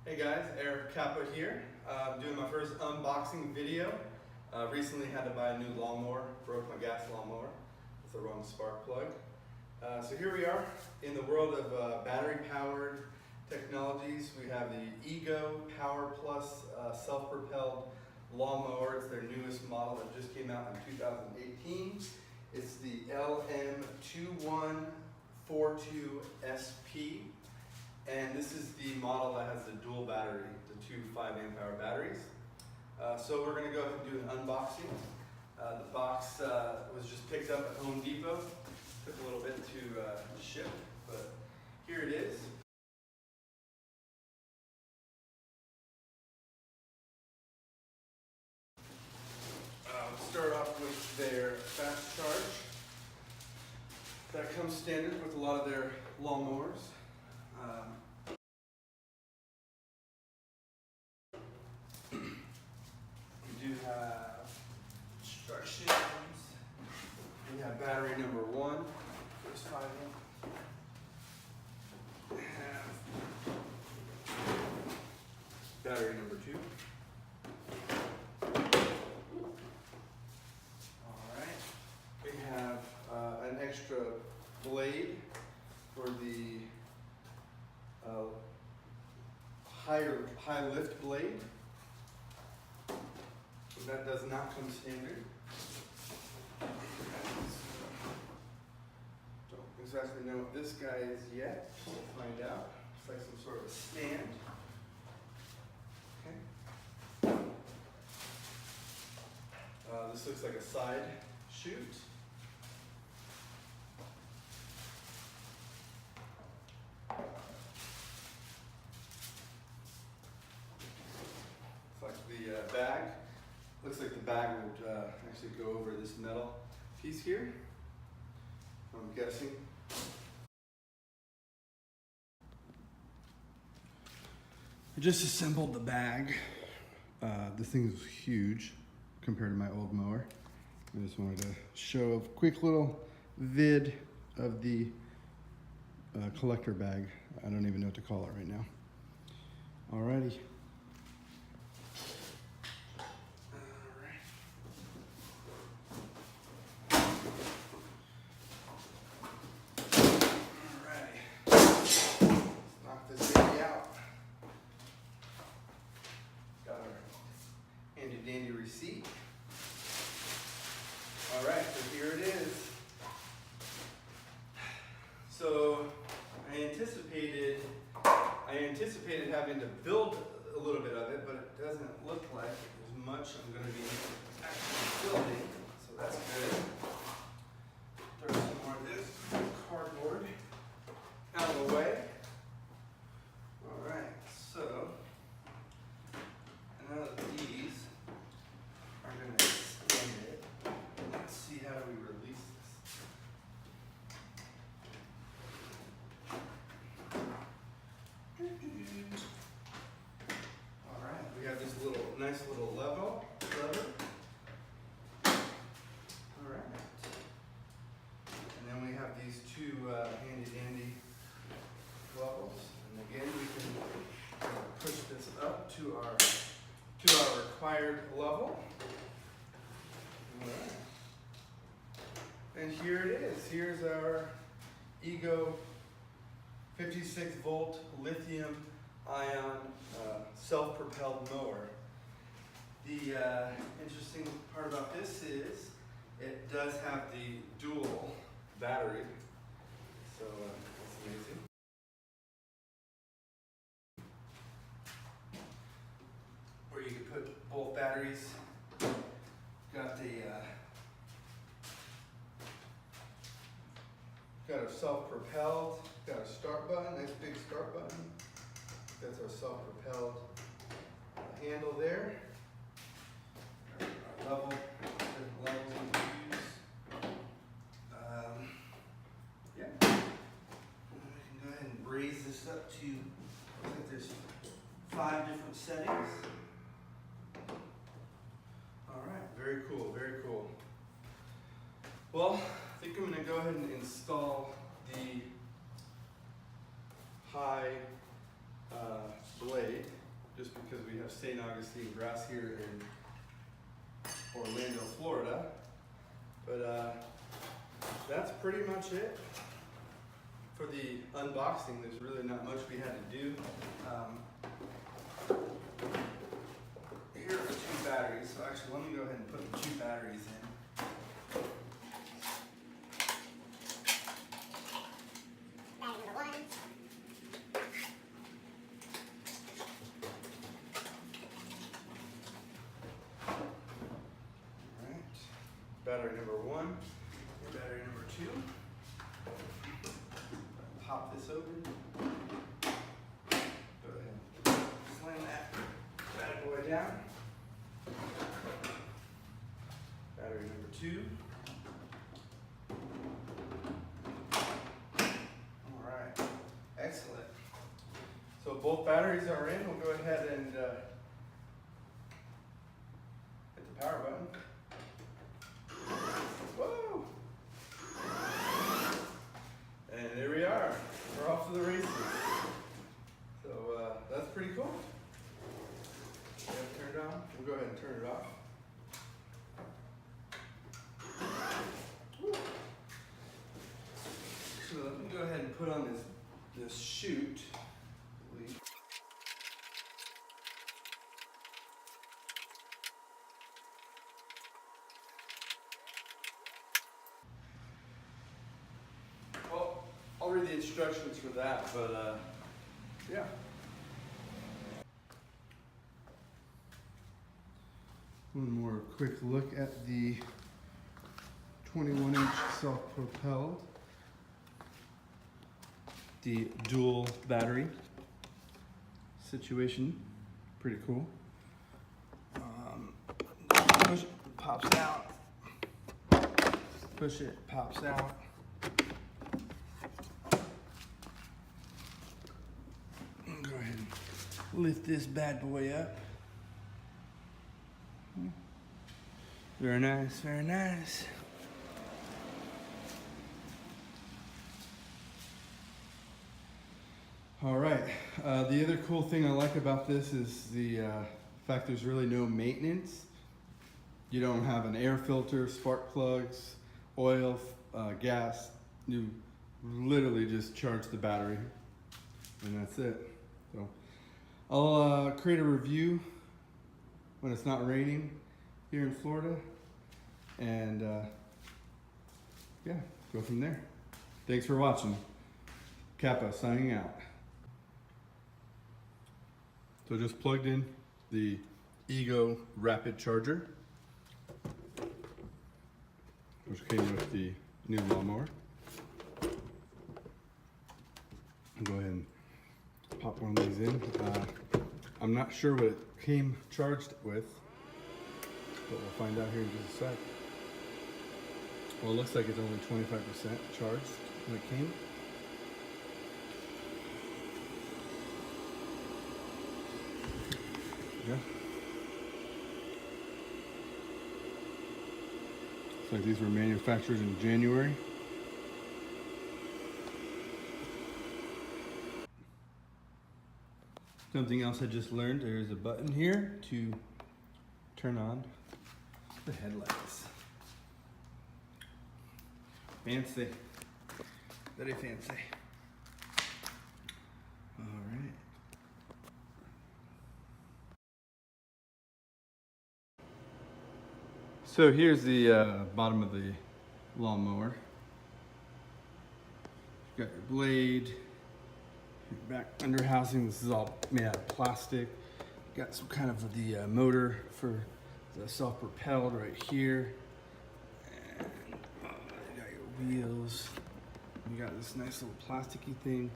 Hey guys, Eric Cappa here. I'm doing my first unboxing video. Recently had to buy a new lawnmower, broke my gas lawnmower with the wrong spark plug. So here we are in the world of battery powered technologies. We have the Ego Power Plus self-propelled lawnmower. It's their newest model that just came out in 2018. It's the LM2142SP. And this is the model that has the dual battery, the two 5 amp hour batteries. So we're going to go ahead and do an unboxing. The box was just picked up at Home Depot. Took a little bit to ship, but here it is. We'll start off with their fast charge. That comes standard with a lot of their lawnmowers. We do have instructions. We have battery number 1, first 5 amp. We have battery number 2. Alright. We have an extra blade for the high lift blade. That does not come standard. Don't exactly know what this guy is yet. We'll find out. It's like some sort of a stand. Okay. This looks like a side chute. Bag. Looks like the bag would actually go over this metal piece here, I'm guessing. I just assembled the bag. This thing is huge compared to my old mower. I just wanted to show a quick little vid of the collector bag. I don't even know what to call it right now. Alrighty. Dandy receipt. All right, so here it is. So I anticipated having to build a little bit of it, but it doesn't look like there's much I'm going to be actually building. So that's good. Throw some more of this cardboard out of the way. All right, so now that these are going to extend it, let's see how do we release this. All right, we have this nice little lever. All right, and then we have these two handy dandy levels, and again we can push this up to our required level. Alright. And here it is. Here's our Ego 56 volt lithium ion self-propelled mower. The interesting part about this is it does have the dual battery. So that's amazing. Where you can put both batteries. Got a self-propelled, got a start button, nice big start button. That's our self-propelled handle there. Our different levels we can use. Yeah. We can go ahead and raise this up to, I think there's 5 different settings. Alright, very cool, very cool. Well, I think I'm going to go ahead and install the high blade, just because we have St. Augustine grass here in Orlando, Florida. But that's pretty much it for the unboxing. There's really not much we had to do. Here are the 2 batteries. So actually, let me go ahead and put the 2 batteries in. Battery number 1 and battery number 2. Pop this open. Go ahead and slam that bad boy down. Battery number 2. All right, excellent. So both batteries are in. We'll go ahead and hit the power button. Whoa! And there we are. We're off to the races. So that's pretty cool. We have it turned on. We'll go ahead and turn it off. Woo. So let me go ahead and put on this chute. I'll read the instructions for that, but yeah. One more quick look at the 21-inch self-propelled, the dual battery situation. Pretty cool. Push it, pops out. Push it, pops out. Lift this bad boy up. Very nice, very nice. All right, the other cool thing I like about this is the fact there's really no maintenance. You don't have an air filter, spark plugs, oil, gas. You literally just charge the battery and that's it. So I'll create a review when it's not raining here in Florida, and yeah, go from there. Thanks for watching. Cappa signing out. So just plugged in the Ego Rapid Charger, which came with the new lawnmower. I'll go ahead and pop one of these in. I'm not sure what it came charged with, but we'll find out here in just a sec. Well, it looks like it's only 25% charged when it came. Yeah. Looks like these were manufactured in January. Something else I just learned, there's a button here to turn on the headlights. Fancy. Very fancy. All right. So here's the bottom of the lawnmower. You've got your blade. Back under housing, this is all made out of plastic. Got some kind of the motor for the self-propelled right here. And you got your wheels. You got this nice little plasticky thing.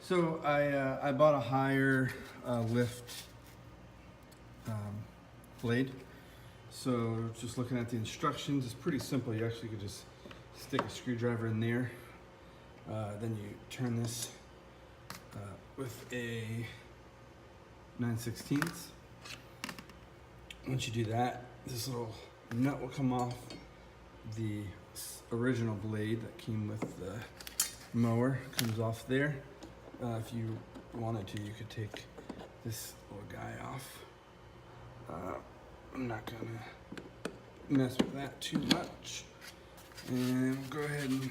So I bought a higher lift blade. So just looking at the instructions, it's pretty simple. You actually could just stick a screwdriver in there. Then you turn this with a 9/16. Once you do that, this little nut will come off the original blade that came with the mower. Comes off there, if you wanted to, you could take this little guy off. I'm not gonna mess with that too much. And we'll go ahead and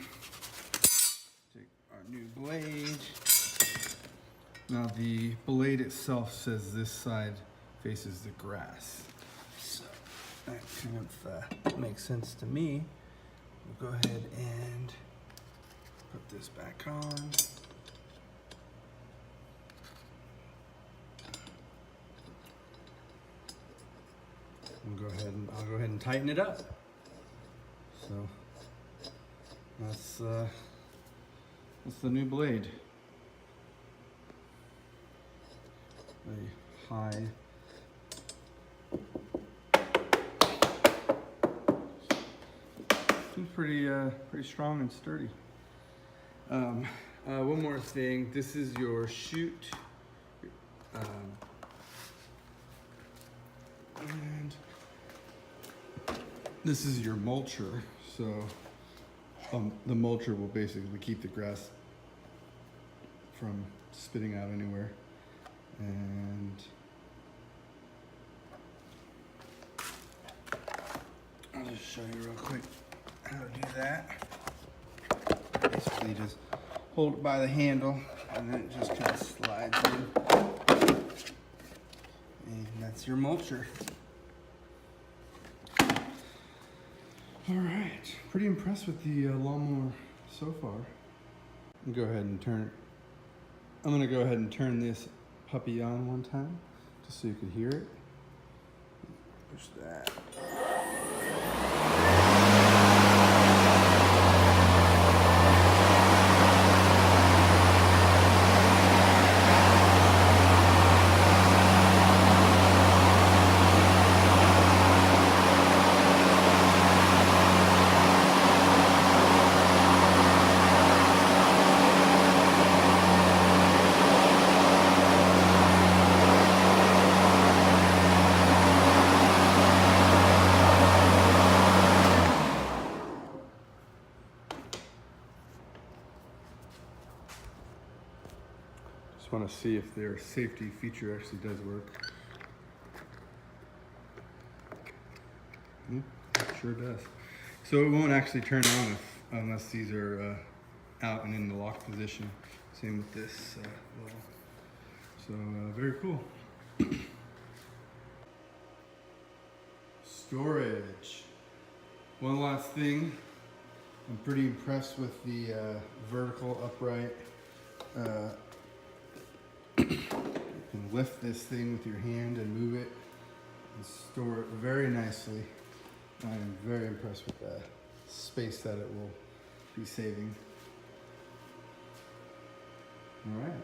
take our new blade. Now the blade itself says this side faces the grass. So that kind of makes sense to me. We'll go ahead and put this back on. I'll go ahead and tighten it up. So that's the new blade. A high seems pretty strong and sturdy. One more thing. This is your chute. And this is your mulcher, so the mulcher will basically keep the grass from spitting out anywhere. And I'll just show you real quick how to do that. Basically just hold it by the handle and then it just kind of slides in. And that's your mulcher. All right, pretty impressed with the lawnmower so far. I'm gonna go ahead and turn this puppy on one time, just so you can hear it. Push that. Want to see if their safety feature actually does work. It sure does. So it won't actually turn on unless these are out and in the lock position. Same with this level. So very cool. Storage. One last thing. I'm pretty impressed with the vertical upright. You can lift this thing with your hand and move it and store it very nicely. I'm very impressed with the space that it will be saving. All right.